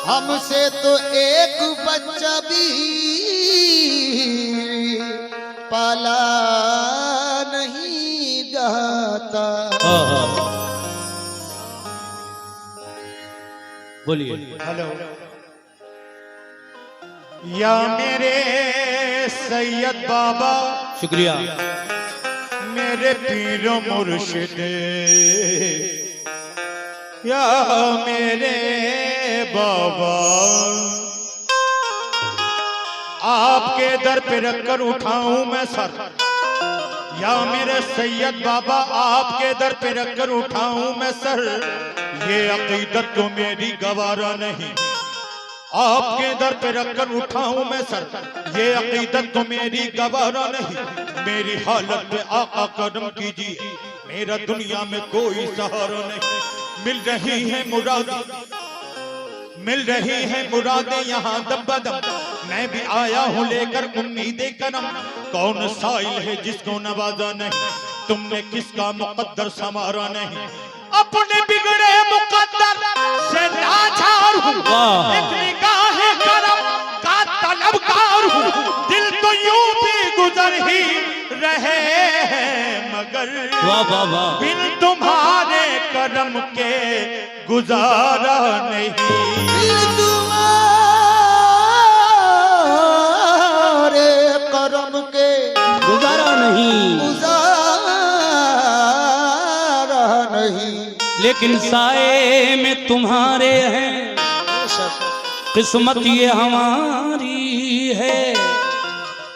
हमसे तो एक बच्चा भी पाला नहीं जाता। बोलिए। हेलो। या मेरे सैयद बाबा, शुक्रिया। मेरे पीर मुर्शिद, या मेरे बाबा, आपके दर पे रखकर उठाऊं मैं सर। या मेरे सैयद बाबा, आपके दर पे रखकर उठाऊं मैं सर। ये अकीदत तो मेरी गवारा नहीं, आपके दर पे रखकर उठाऊं मैं सर। ये अकीदत तो मेरी गवारा नहीं। मेरी हालत पे आका कदम कीजिए, मेरा दुनिया में कोई सहारा नहीं। मिल रही है मुरादें, मिल रही है मुरादें यहाँ दम बदम। मैं भी आया हूँ लेकर उम्मीदें करम। कौन साइल है जिसको नवाजा नहीं, तुमने किसका मुकद्दर संवारा नहीं। अपने बिगड़े मुकद्दर से लाचार हूँ, एक निगाह करम का तलबगार हूँ। दिल तो यूं भी गुजर ही रहे हैं, मगर बिन तुम्हारे करम के गुजारा नहीं। बिन तुम्हारे करम के गुजारा नहीं, गुजारा नहीं। लेकिन साए में तुम्हारे हैं, किस्मत ये हमारी है।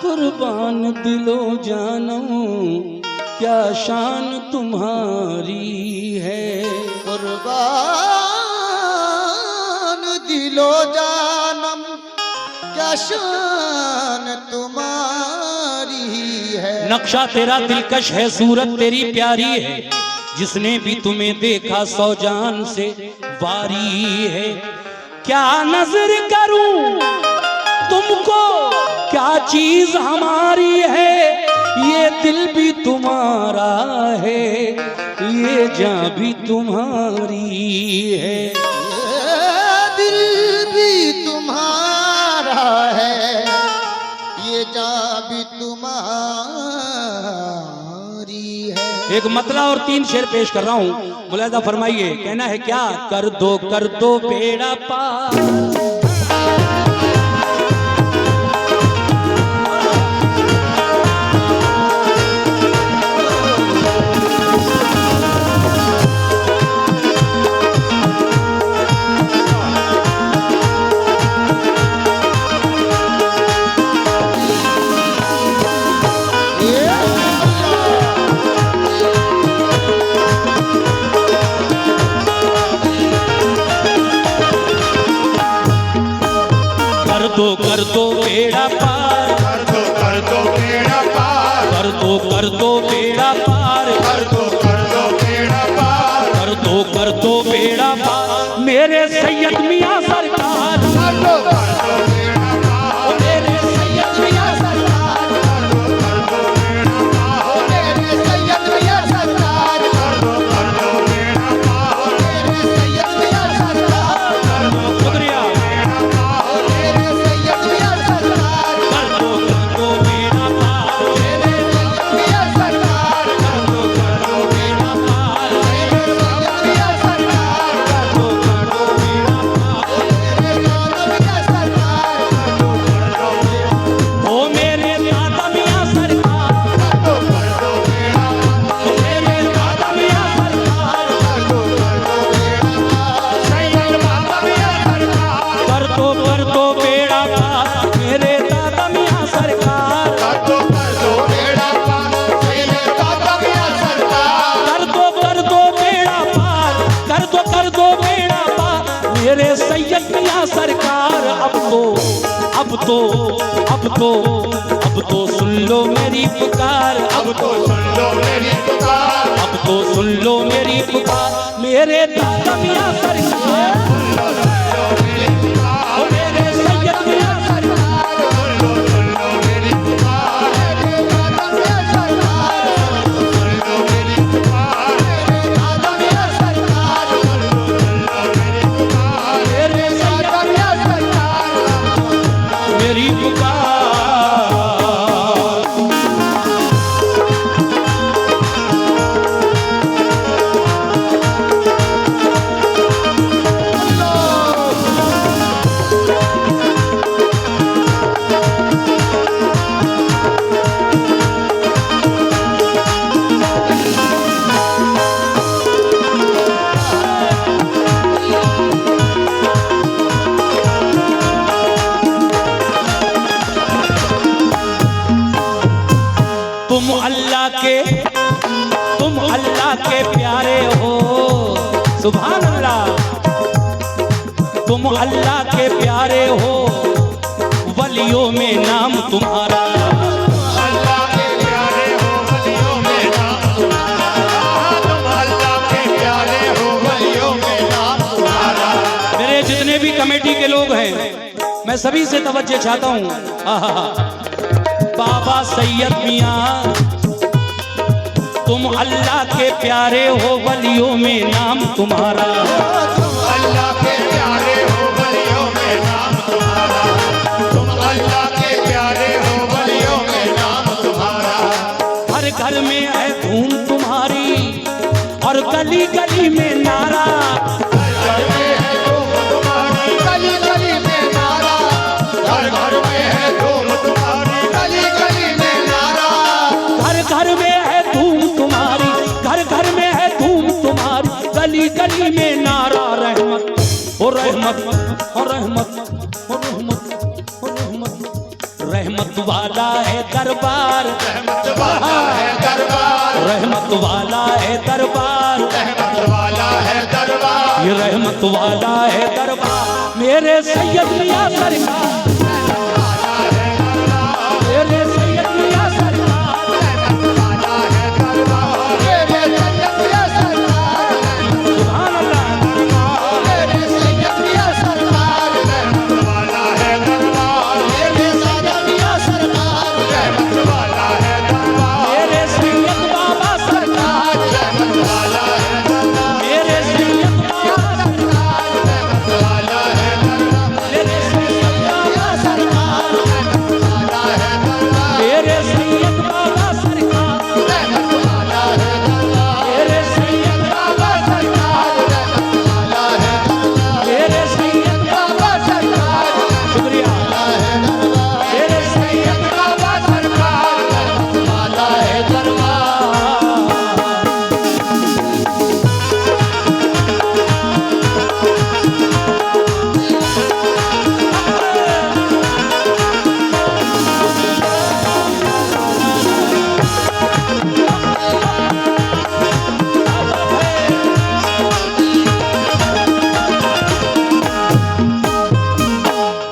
कुर्बान दिलो जानो क्या शान तुम्हारी है। कुर्बान दिलो जानम क्या शान तुम्हारी है। नक्शा तेरा दिलकश है, सूरत तेरी प्यारी है। जिसने भी तुम्हें देखा सौ जान से वारी है। क्या नजर करूं तुमको, क्या चीज हमारी है। ये दिल भी तुम्हारा है, ये जान भी तुम्हारी है। ये दिल भी तुम्हारा है, ये जान भी तुम्हारी है। एक मतला और 3 शेर पेश कर रहा हूँ, मुलाहिजा फरमाइए। कहना है क्या, कर दो बेड़ा पार। कर दो बेड़ा पार, कर दो बेड़ा पार, कर दो बेड़ा पार, बेड़ा पार, कर दो बेड़ा पार। मेरे सैयद मियां सरकार, मेरे सैयद मियां सरकार, मेरे सैयद मियां सरकार, मेरे सैयद मियां सरकार। शुक्रिया। मेरे सैयद मियां सरकार, कर दो बेड़ा पार, मेरे सैयद मियां सरकार, बेड़ा पार, मेरे सैयद मियां सरकार, मेरे मौला मियां सरकार। ओ मेरे दादा मियां सरकार, मेरे दादा मियां सरकार, सैयद बाबा मियां सरकार। कर दो बेड़ा पार। मेरे दादा मियां सरकार, कर दो बेड़ा पार, सैयद बाबा मियां सरकार। कर दो बेड़ा पार, कर दो बेड़ा पार। मेरे सैयद मियां सरकार। अब तो सुन लो मेरी पुकार। अब तो सुन लो मेरी पुकार, अब तो सुन लो मेरी पुकार। मेरे दादा मियां सरकार, ओ मेरे सैयद मियां सरकार, सुन लो मेरी पुकार, मेरे दादा मियां सरकार, सुन लो मेरी पुकार, मेरे दादा मियां सरकार, मेरे सैयद तुम अल्लाह के प्यारे हो, वलियों में नाम तुम्हारा। अल्लाह के प्यारे हो, वलियों में नाम तुम्हारा। तुम अल्लाह के प्यारे हो, वलियों में नाम तुम्हारा। मेरे जितने भी कमेटी के लोग हैं, मैं सभी से तवज्जो चाहता हूँ। बाबा सैयद मियाँ, तुम अल्लाह के प्यारे हो, वलियों में नाम तुम्हारा। तुम अल्लाह के प्यारे हो, वलियों में नाम तुम्हारा। तुम अल्लाह के प्यारे हो, वलियों में नाम तुम्हारा। हर घर में है धूम तुम्हारी और गली गली में नारा। हर घर में है धूम तुम्हारी, गली गली में नारा, हर घर में है धूम तुम्हारी, गली गली में नारा, घर घर में है धूम तुम्हारी, घर घर में है धूम तुम्हारी, गली गली में नारा। रहमत ओ रहमत ओ रहमत ओ रहमत ओ रहमत, रहमत वाला है दरबार, रहमत वाला है दरबार, रहमत वाला है दरबार, रहमत वाला है दरबार। ये रहमत वाला है दरबार। मेरे सैयद मियां सरकार, मेरे सैयद मियां सरकार, मेरे सैयद मियां सरकार, सुभान अल्लाह। मेरे सैयद मियां सरकार, रहमत वाला है दरबार, मेरे सैयद मियां सरकार, रहमत वाला है दरबार, मेरे सैयद बाबा सरकार, रहमत वाला है दरबार, मेरे सैयद बाबा सरकार, रहमत वाला है दरबार, मेरे सैयद बाबा सरकार, मेरे सैयद बाबा सरकार, मेरे सैयद बाबा सरकार, मेरे सैयद बाबा सरकार, शुक्रिया। मेरे सैयद बाबा सरकार, वाला है दरबार।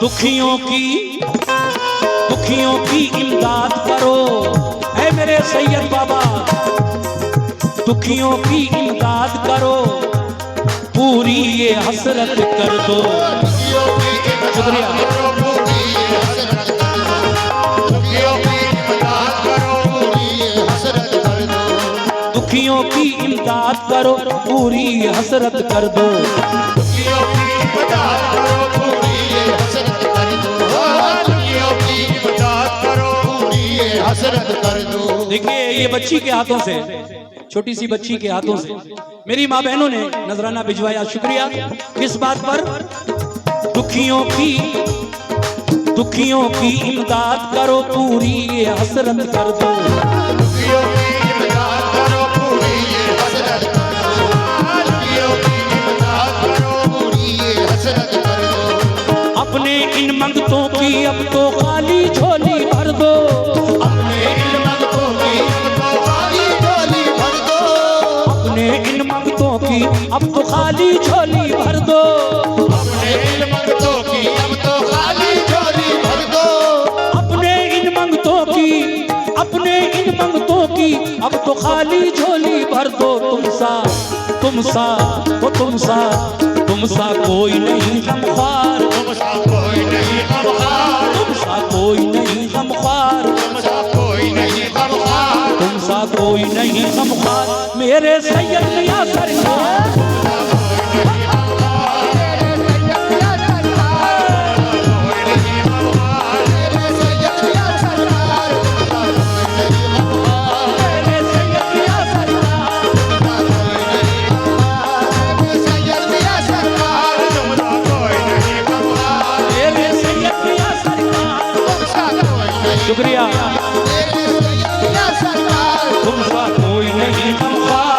दुखियों की इमदाद करो, ऐ मेरे सैयद बाबा, दुखियों की इमदाद करो, पूरी ये हसरत कर दो। शुक्रिया। दुखियों की इमदाद करो, पूरी ये हसरत कर दो। देखिए, ये बच्ची के हाथों से, छोटी सी बच्ची के हाथों से मेरी माँ बहनों ने नजराना भिजवाया। शुक्रिया। किस बात पर? दुखियों की इमदाद करो, पूरी ये हसरत कर दो। अपने इन मंगतों की अब तो खाली झोली भर दो। अपने इन मंगतों की अपने इन मंगतों की अब तो खाली झोली भर दो। अपने इन मंगतों की अब तो खाली झोली भर दो। अपने इन मंगतों की अब तो खाली झोली भर दो। तुमसा कोई नहीं गमख्वार, तुमसा कोई नहीं गमख्वार, तुमसा कोई नहीं गमख्वार, तुमसा कोई नहीं गमख्वार। मेरे सैयद मियां सरकार, शुक्रिया। तुमसा कोई नहीं गमख्वार।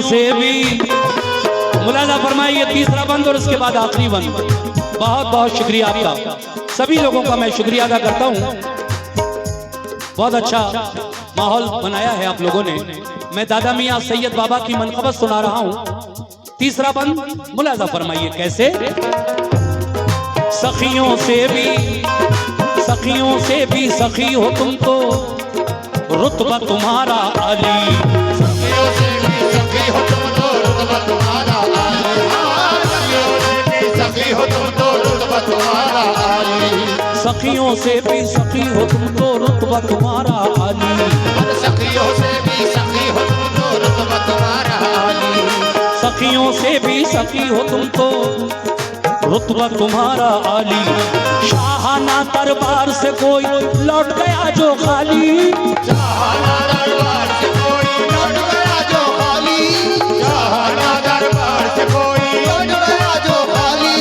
से भी मुलाजा फरमाइए तीसरा बंद और उसके बाद आखिरी बंद। बहुत बहुत शुक्रिया आपका, सभी लोगों का मैं शुक्रिया अदा करता हूँ। बहुत अच्छा माहौल बनाया है आप लोगों ने। मैं दादा मियाँ सैयद बाबा की मनक़बत सुना रहा हूँ। तीसरा बंद मुलाजा फरमाइए कैसे। सखियों से भी सखी हो तुम तो रुतबा तुम्हारा आली। सखियों से भी सखी हो तुम तो रुतबा तुम्हारा आली। सखी हो तुम तो रुतबा तुम्हारा आली। सखियों से भी सखी हो तुम तो रुतबा तुम्हारा आली। सखियों से भी सखी हो तुम तो रुतबा तुम्हारा आली। सखियों से भी सखी हो तुम तो रुतबा तुम्हारा आली। शाहाना दरबार से कोई लौट गया जो खाली। शाहाना दरबार से कोई लौट गया जो खाली। शाहाना दरबार से कोई लौट गया जो खाली।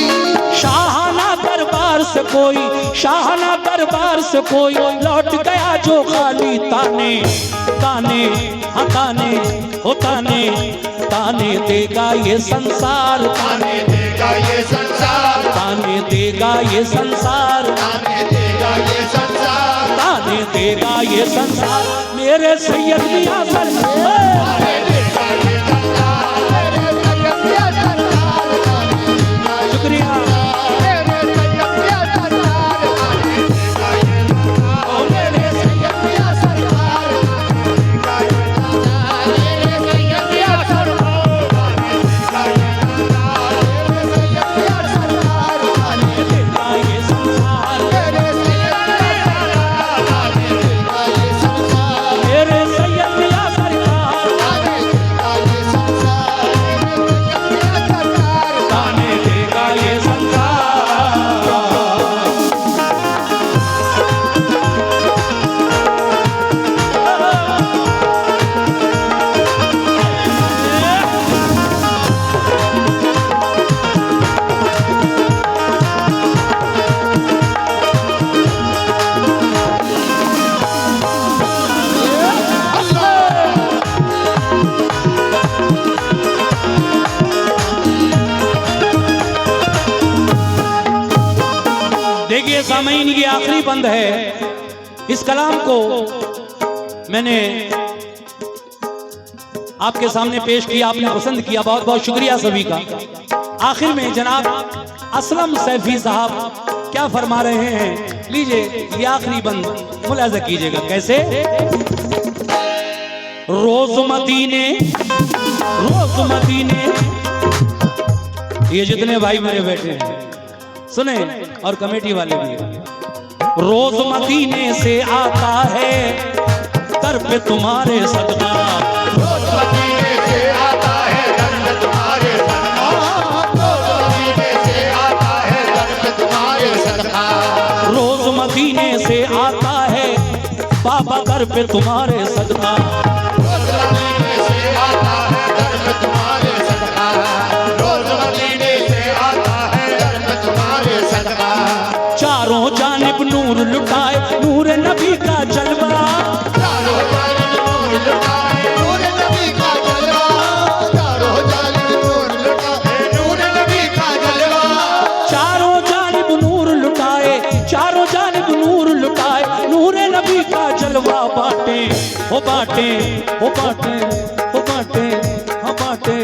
शाहाना दरबार से कोई लौट गया जो खाली। ताने ताने हाँ ताने हो ताने ताने देगा ये संसार। ताने देगा ये संसार। ताने देगा ये संसार। ताने देगा ये संसार। ताने देगा ये संसार। मेरे सैयद मियां सरकार। ताने देगा ये संसार। मेरे सैयद मियां सरकार। शुक्रिया मेरे सैयद मियां सरकार। ओ मेरे सैयद मियां सरकार। मेरे सैयद मियां सरकार। मेरे सैयद मियां सरकार। देगा ये संसार। मेरे सैयद मियां सरकार। मेरे सैयद मियां सरकार। ताने देगा ये संसार। देखिए सामईन, ये आखिरी बंद है। इस कलाम को मैंने आपके सामने पेश किया, आपने पसंद किया, बहुत बहुत शुक्रिया सभी का। आखिर में जनाब असलम सैफी साहब क्या फरमा रहे हैं, लीजिए ये आखिरी बंद मुलाजा कीजिएगा कैसे। रोज मदीने ये जितने भाई मेरे बैठे हैं सुने और कमेटी वाले भी। रोज मदीने से आता है दर पे तुम्हारे सदका। रोज मदीने से आता है दर पे तुम्हारे सदका। रोज मदीने से आता है दर पे तुम्हारे सदका। रोज मदीने से आता है बाबा दर पे तुम्हारे सदका। रोज मदीने से आता है दर पे तुम्हारे सदका। रोज मदीने से आता है दर पे तुम्हारे सदका। चारों जानिब नूर लुटाए नूर नबी का जलवा। चारों जानिब नूर लुटाए नूर नबी का जलवा। चारों जानिब नूर लुटाए नूर नबी का जलवा। चारों जानिब नूर लुटाए, चारों जानिब नूर लुटाए नूर नबी का जलवा। बाटे हो बाटे हो बाटे हो बाटे हो बाटे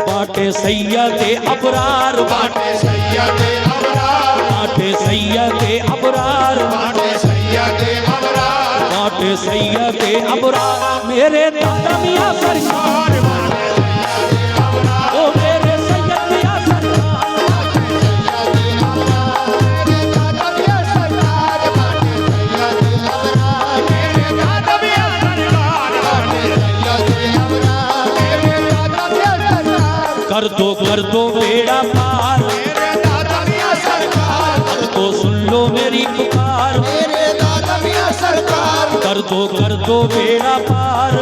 बाटे सैयदे अबरार। बाटे सैयदे अबरार। बाटे सैयदे अबरार। बाटे सैयदे अबरार। बाटे सैयदे अबरार। मेरे दादा मियां सरकार। ओ मेरे सैयद मियां सरकार। मेरे दादा मियां सरकार। बाटे सैयदे अबरार। मेरे दादा मियां सरकार। बाटे सैयदे अबरार। मेरे दादा मियां सरकार। कर दो बेड़ा पार। मेरे दादा मियां सरकार। अब तो सुन लो मेरी पुकार। मेरे दादा मियां सरकार। कर दो बेड़ा पार।